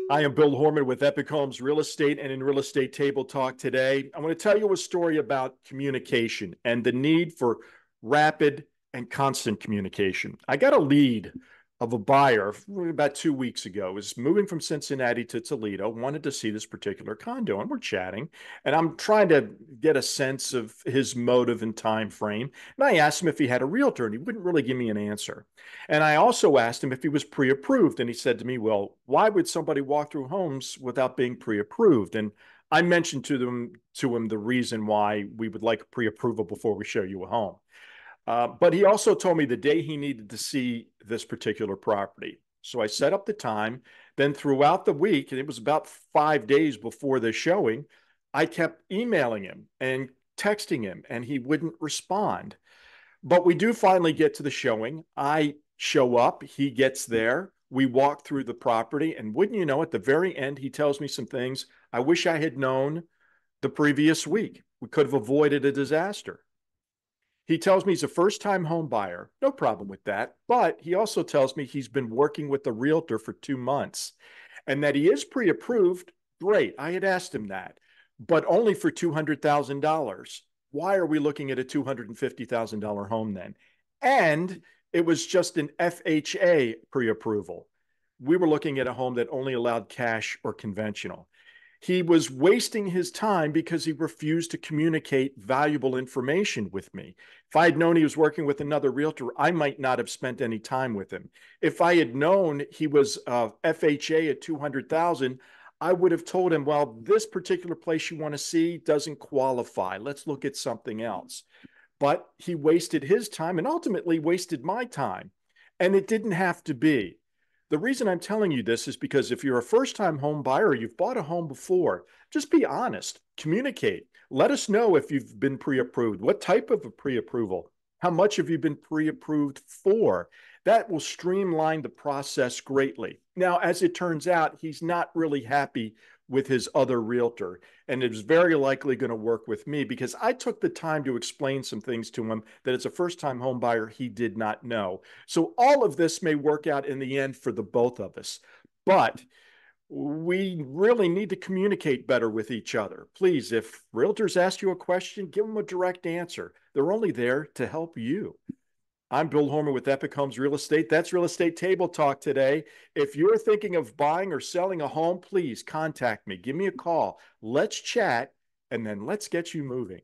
I am Bill Horman with Epic Homes Real Estate and in Real Estate Table Talk today. I want to tell you a story about communication and the need for rapid and constant communication. I got a lead of a buyer about 2 weeks ago, was moving from Cincinnati to Toledo, wanted to see this particular condo, and we're chatting, and I'm trying to get a sense of his motive and time frame. And I asked him if he had a realtor, and he wouldn't really give me an answer. And I also asked him if he was pre-approved. And he said to me, well, why would somebody walk through homes without being pre-approved? And I mentioned to him the reason why we would like pre-approval before we show you a home. But he also told me the day he needed to see this particular property. So I set up the time. Then throughout the week, and it was about 5 days before the showing, I kept emailing him and texting him, and he wouldn't respond. But we do finally get to the showing. I show up, he gets there. We walk through the property, and wouldn't you know, at the very end, he tells me some things I wish I had known the previous week. We could have avoided a disaster. He tells me he's a first time home buyer. No problem with that. But he also tells me he's been working with the realtor for 2 months and that he is pre approved. Great. I had asked him that, but only for $200,000. Why are we looking at a $250,000 home then? And it was just an FHA pre approval. We were looking at a home that only allowed cash or conventional. He was wasting his time because he refused to communicate valuable information with me. If I had known he was working with another realtor, I might not have spent any time with him. If I had known he was FHA at 200,000, I would have told him, well, this particular place you want to see doesn't qualify. Let's look at something else. But he wasted his time and ultimately wasted my time. And it didn't have to be. The reason I'm telling you this is because if you're a first-time home buyer or you've bought a home before, just be honest, communicate. Let us know if you've been pre-approved, what type of a pre-approval, how much have you been pre-approved for. That will streamline the process greatly. Now, as it turns out, he's not really happy with his other realtor, and it's very likely going to work with me because I took the time to explain some things to him that as a first-time home buyer he did not know. So all of this may work out in the end for the both of us, but we really need to communicate better with each other. Please, if realtors ask you a question, give them a direct answer. They're only there to help you. I'm Bill Horman with Epic Homes Real Estate. That's Real Estate Table Talk today. If you're thinking of buying or selling a home, please contact me. Give me a call. Let's chat, and then let's get you moving.